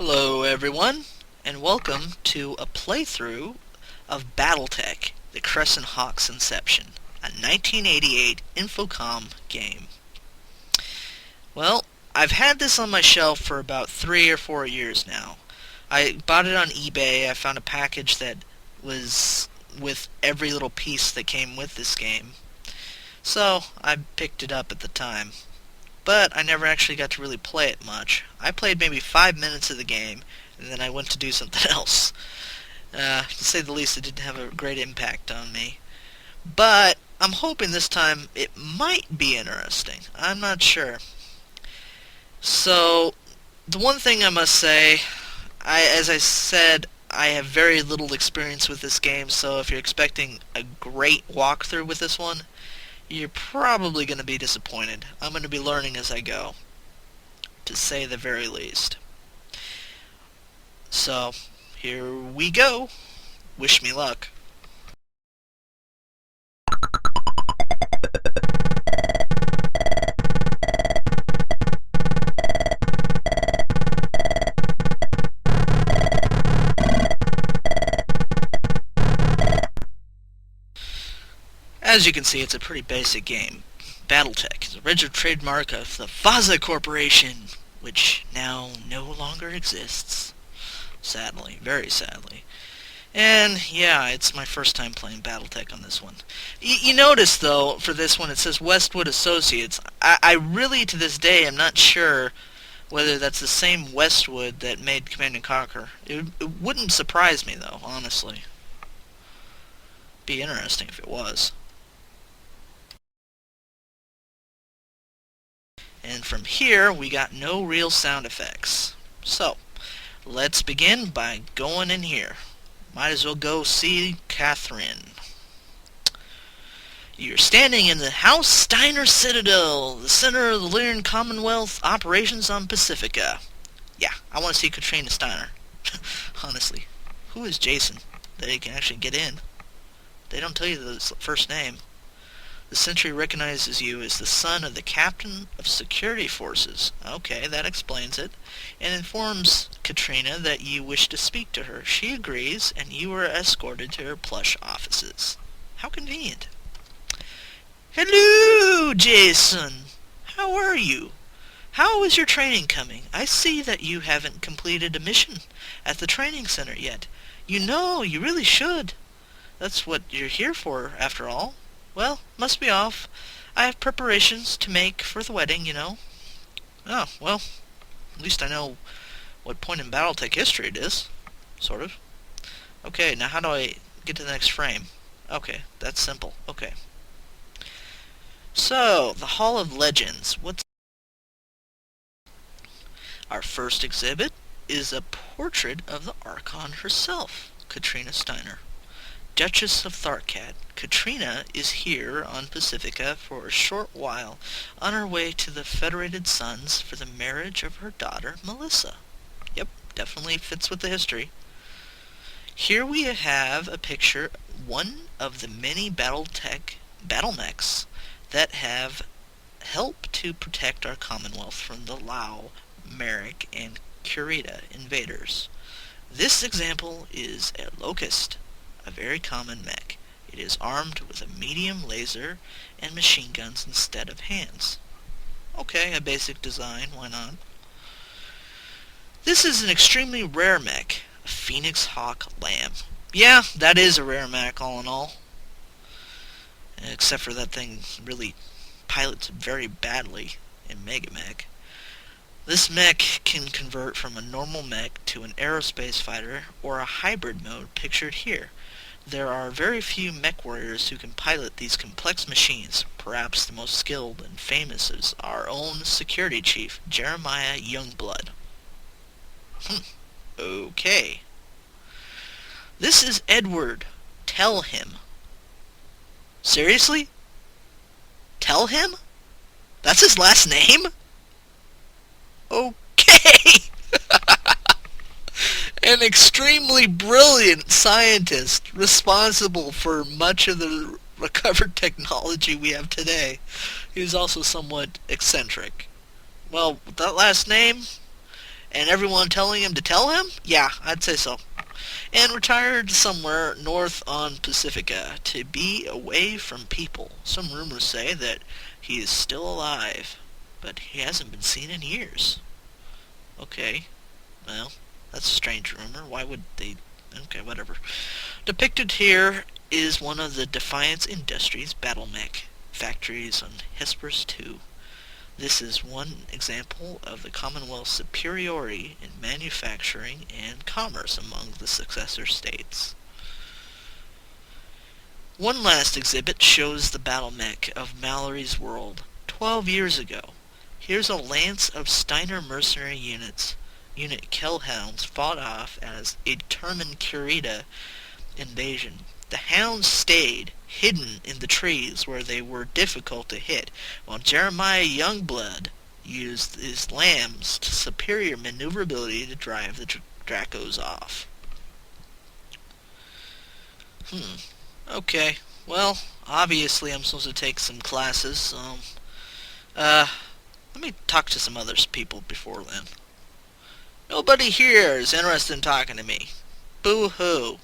Hello everyone, and welcome to a playthrough of Battletech, the Crescent Hawks Inception, a 1988 Infocom game. Well, I've had this on my shelf for about 3 or 4 years now. I bought it on eBay. I found a package that was with every little piece that came with this game. So, I picked it up at the time. But I never actually got to really play it much. I played maybe 5 minutes of the game, and then I went to do something else. To say the least, it didn't have a great impact on me. But I'm hoping this time it might be interesting. I'm not sure. So, the one thing I must say, as I said, I have very little experience with this game, so if you're expecting a great walkthrough with this one, you're probably going to be disappointed. I'm going to be learning as I go, to say the very least. So, here we go. Wish me luck. As you can see, it's a pretty basic game. Battletech is a registered trademark of the Vaza Corporation, which now no longer exists. Sadly, very sadly. And yeah, it's my first time playing Battletech on this one. You notice, though, for this one it says Westwood Associates. I really, to this day, am not sure whether that's the same Westwood that made Command & Conquer. It wouldn't surprise me, though, honestly. Be interesting if it was. And from here, we got no real sound effects. So, let's begin by going in here. Might as well go see Katrina. You're standing in the House Steiner Citadel, the center of the Lyrian Commonwealth operations on Pacifica. Yeah, I want to see Katrina Steiner. Honestly, who is Jason that he can actually get in? They don't tell you the first name. The Sentry recognizes you as the son of the Captain of Security Forces. Okay, that explains it. And informs Katrina that you wish to speak to her. She agrees, and you are escorted to her plush offices. How convenient. Hello, Jason. How are you? How is your training coming? I see that you haven't completed a mission at the training center yet. You know, you really should. That's what you're here for, after all. Well, must be off. I have preparations to make for the wedding, you know. Oh, well, at least I know what point in Battletech history it is. Sort of. Okay, now how do I get to the next frame? Okay, that's simple. Okay. So, the Hall of Legends. What's our first exhibit is a portrait of the Archon herself, Katrina Steiner. Duchess of Tharkat. Katrina is here on Pacifica for a short while on her way to the Federated Suns for the marriage of her daughter, Melissa. Yep, definitely fits with the history. Here we have a picture, one of the many Battletech battlemechs that have helped to protect our Commonwealth from the Lao, Merrick, and Kurita invaders. This example is a Locust, a very common mech. It is armed with a medium laser and machine guns instead of hands. Okay, a basic design, why not? This is an extremely rare mech, a Phoenix Hawk Lamb. Yeah, that is a rare mech all in all. Except for that thing really pilots very badly in Mega Mech. This mech can convert from a normal mech to an aerospace fighter or a hybrid mode pictured here. There are very few MechWarriors who can pilot these complex machines. Perhaps the most skilled and famous is our own security chief, Jason Youngblood. Okay. This is Edward. Tell him. Seriously? Tell him? That's his last name? Okay! An extremely brilliant scientist responsible for much of the recovered technology we have today. He was also somewhat eccentric. Well, with that last name, And everyone telling him to tell him? Yeah, I'd say so. And retired somewhere north on Pacifica to be away from people. Some rumors say that he is still alive, but he hasn't been seen in years. Okay, well, that's a strange rumor. Why would they... Okay, whatever. Depicted here is one of the Defiance Industries battle mech factories on Hesperus 2. This is one example of the Commonwealth's superiority in manufacturing and commerce among the successor states. One last exhibit shows the battle mech of Mallory's world 12 years ago. Here's a lance of Steiner mercenary unit Kellhounds fought off as a determined Kurita invasion. The hounds stayed hidden in the trees where they were difficult to hit, while Jeremiah Youngblood used his lamb's superior maneuverability to drive the Dracos off. Okay, well, obviously I'm supposed to take some classes, let me talk to some other people before then. Nobody here is interested in talking to me. Boo-hoo.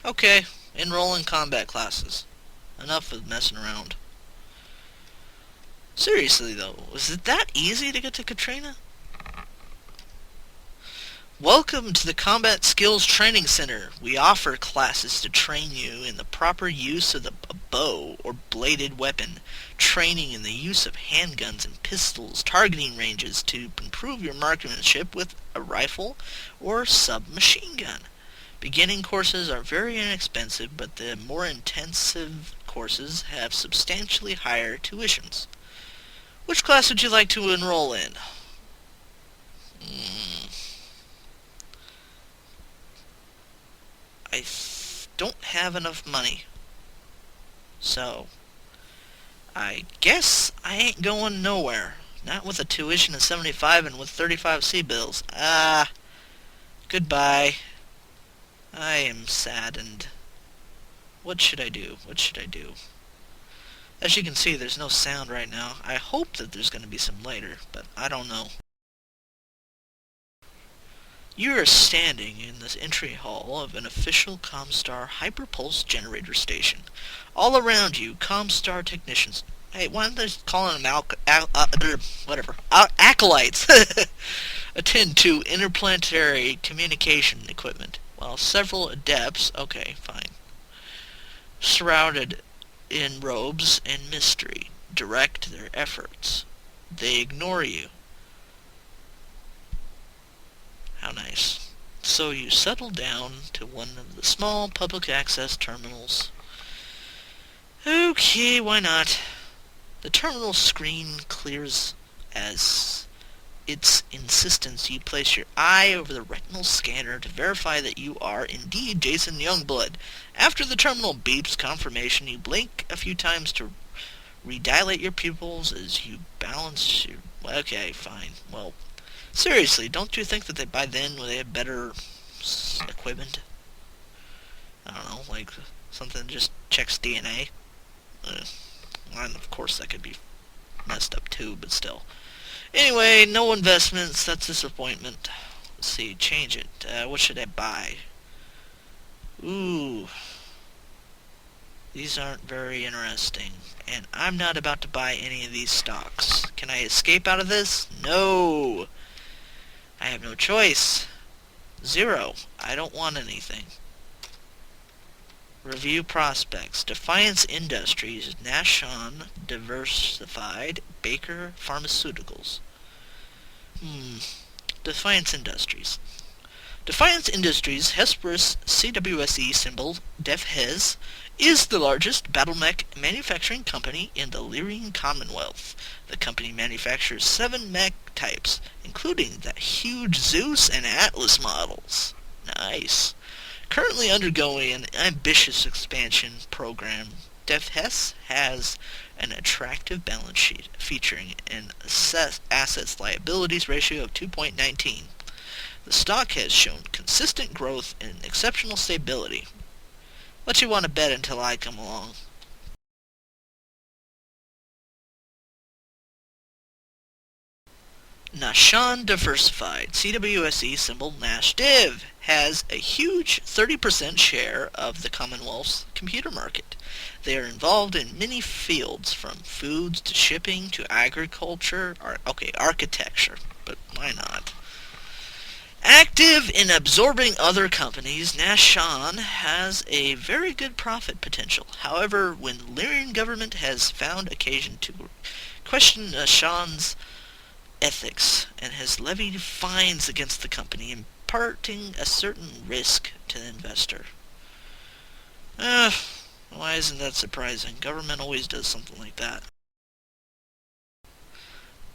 Okay, enroll in combat classes. Enough of messing around. Seriously though, was it that easy to get to Katrina? Welcome to the Combat Skills Training Center. We offer classes to train you in the proper use of the bow or bladed weapon, training in the use of handguns and pistols, targeting ranges to improve your marksmanship with a rifle or submachine gun. Beginning courses are very inexpensive, but the more intensive courses have substantially higher tuitions. Which class would you like to enroll in? I don't have enough money. So, I guess I ain't going nowhere. Not with a tuition of 75 and with 35 C-bills. Goodbye. I am saddened. What should I do? What should I do? As you can see, there's no sound right now. I hope that there's going to be some later, but I don't know. You are standing in the entry hall of an official Comstar hyperpulse generator station. All around you, Comstar technicians... Hey, why aren't they calling them acolytes? Attend to interplanetary communication equipment, while several adepts... Okay, fine. Shrouded in robes and mystery, direct their efforts. They ignore you. How nice. So you settle down to one of the small public access terminals. Okay, why not? The terminal screen clears as its insistence you place your eye over the retinal scanner to verify that you are indeed Jason Youngblood. After the terminal beeps confirmation, you blink a few times to redilate your pupils as you balance your... Okay, fine. Well, seriously, don't you think that by then they have better equipment? I don't know, like something that just checks DNA? And of course that could be messed up too, but still. Anyway, no investments, that's disappointment. Let's see, change it. What should I buy? Ooh. These aren't very interesting. And I'm not about to buy any of these stocks. Can I escape out of this? No! I have no choice. 0. I don't want anything. Review prospects. Defiance Industries, Nashon Diversified, Baker Pharmaceuticals. Defiance Industries. Defiance Industries, Hesperus CWSE symbol, DefHes, is the largest battle mech manufacturing company in the Lyrian Commonwealth. The company manufactures 7 mech types, including the huge Zeus and Atlas models. Nice. Currently undergoing an ambitious expansion program, DefHes has an attractive balance sheet featuring an assets liabilities ratio of 2.19. The stock has shown consistent growth and exceptional stability. What you want to bet until I come along? Nashan Diversified, CWSE symbol NashDiv, has a huge 30% share of the Commonwealth's computer market. They are involved in many fields, from foods to shipping to agriculture, architecture, but why not? Active in absorbing other companies, Nashan has a very good profit potential. However, when Lyrian government has found occasion to question Nashan's ethics and has levied fines against the company, imparting a certain risk to the investor. Why isn't that surprising? Government always does something like that.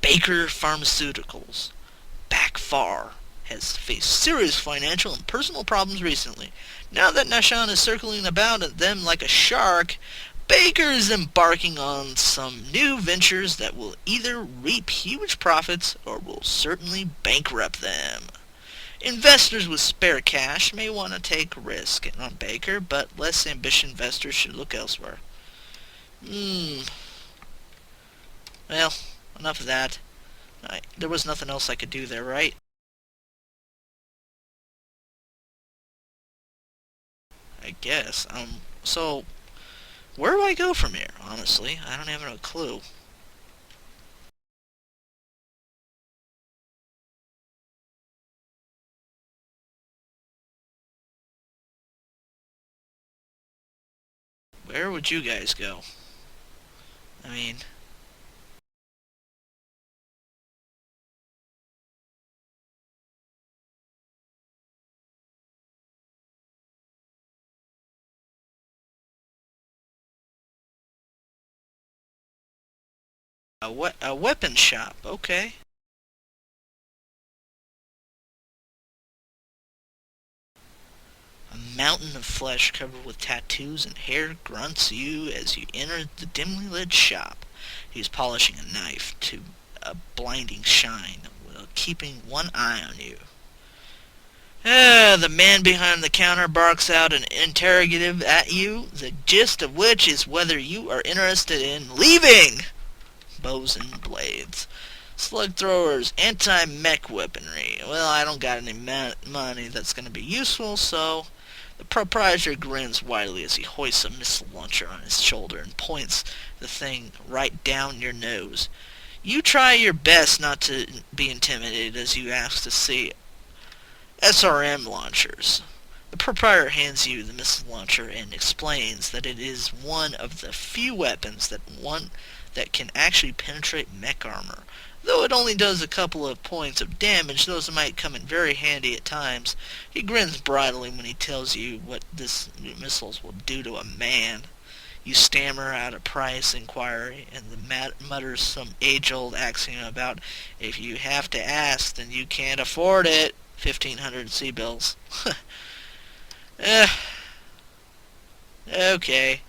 Baker Pharmaceuticals, back far, has faced serious financial and personal problems recently. Now that Nashan is circling about at them like a shark, Baker is embarking on some new ventures that will either reap huge profits or will certainly bankrupt them. Investors with spare cash may want to take a risk on Baker, but less ambitious investors should look elsewhere. Well, enough of that. There was nothing else I could do there, right? I guess. So, where do I go from here, honestly? I don't have a clue. Where would you guys go? I mean... A weapon shop, okay. A mountain of flesh covered with tattoos and hair grunts you as you enter the dimly lit shop. He is polishing a knife to a blinding shine while keeping one eye on you. The man behind the counter barks out an interrogative at you, the gist of which is whether you are interested in leaving. Bows and blades, slug throwers, anti-mech weaponry. Well, I don't got any money that's going to be useful, so... The proprietor grins widely as he hoists a missile launcher on his shoulder and points the thing right down your nose. You try your best not to be intimidated as you ask to see SRM launchers. The proprietor hands you the missile launcher and explains that it is one of the few weapons that can actually penetrate mech armor. Though it only does a couple of points of damage, those might come in very handy at times. He grins broadly when he tells you what this missiles will do to a man. You stammer out a price inquiry, and the mutters some age-old axiom about if you have to ask, then you can't afford it. 1,500 C-bills. Okay.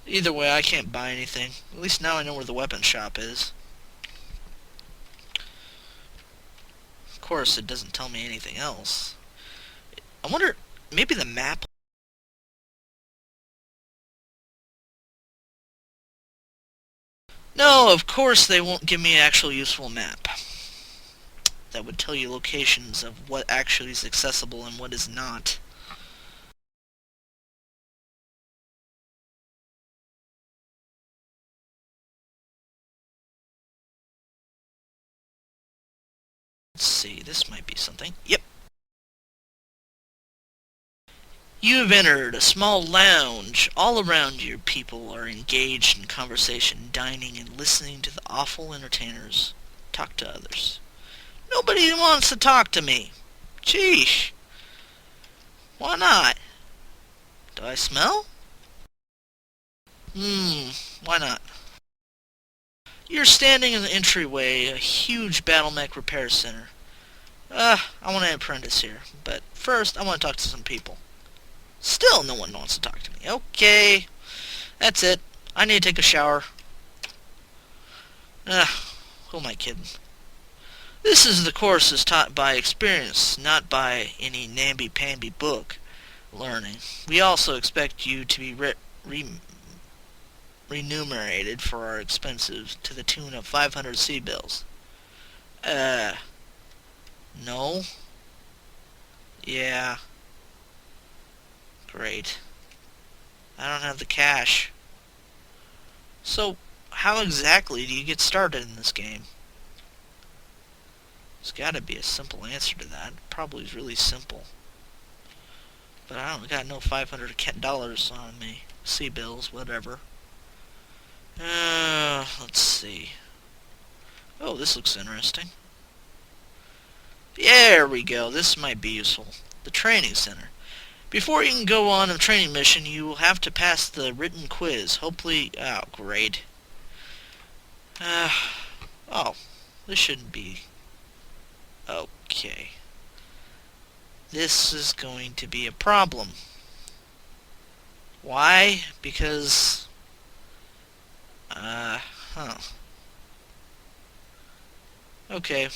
Either way, I can't buy anything. At least now I know where the weapon shop is. Of course, it doesn't tell me anything else. I wonder, maybe the map... No, of course they won't give me an actual useful map. That would tell you locations of what actually is accessible and what is not. Let's see, this might be something. Yep. You have entered a small lounge. All around you, people are engaged in conversation, dining, and listening to the awful entertainers talk to others. Nobody wants to talk to me. Sheesh. Why not? Do I smell? Why not? You're standing in the entryway, a huge battle mech repair center. I want an apprentice here, but first I want to talk to some people. Still no one wants to talk to me. Okay, that's it. I need to take a shower. Who am I kidding? This is the course is taught by experience, not by any namby-pamby book learning. We also expect you to be remunerated for our expenses to the tune of 500 C-bills. No? Yeah. Great. I don't have the cash. So, how exactly do you get started in this game? There's gotta be a simple answer to that. Probably is really simple. But I don't got no $500 on me. C-bills, whatever. Let's see. Oh, this looks interesting. There we go. This might be useful. The training center. Before you can go on a training mission, you will have to pass the written quiz. Hopefully... Oh, great. Oh, this shouldn't be... Okay. This is going to be a problem. Why? Because... Okay.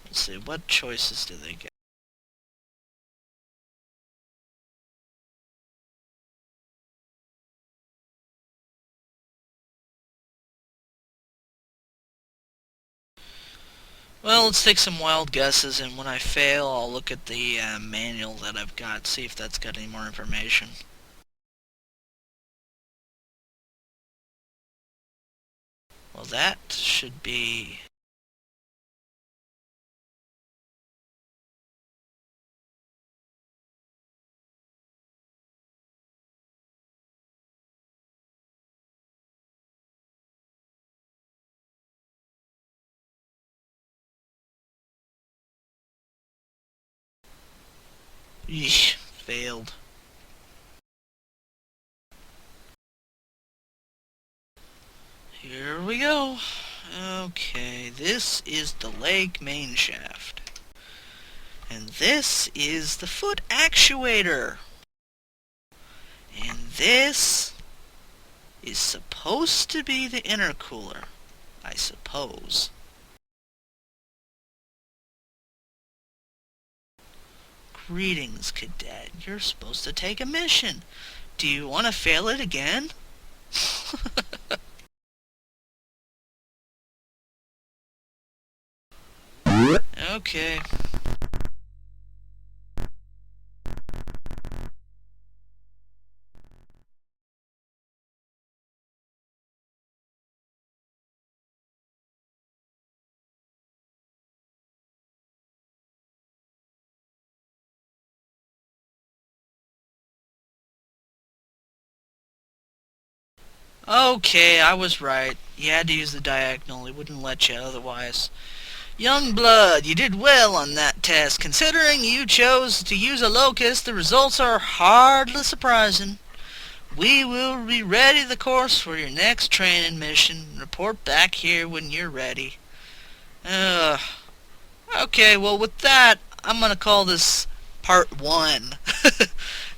Let's see, what choices do they get? Well, let's take some wild guesses, and when I fail, I'll look at the manual that I've got, see if that's got any more information. Well, that should be... Eesh, failed. Here we go. Okay, this is the leg main shaft. And this is the foot actuator. And this is supposed to be the intercooler, I suppose. Greetings, cadet. You're supposed to take a mission. Do you want to fail it again? Okay. Okay, I was right. You had to use the diagonal. It wouldn't let you otherwise. Youngblood, you did well on that test. Considering you chose to use a locust, the results are hardly surprising. We will be ready the course for your next training mission. Report back here when you're ready. Okay, well with that, I'm going to call this part 1.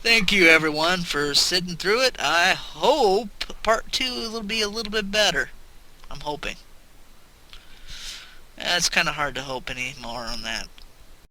Thank you everyone for sitting through it. I hope part 2 will be a little bit better. I'm hoping. It's kind of hard to hope any more on that.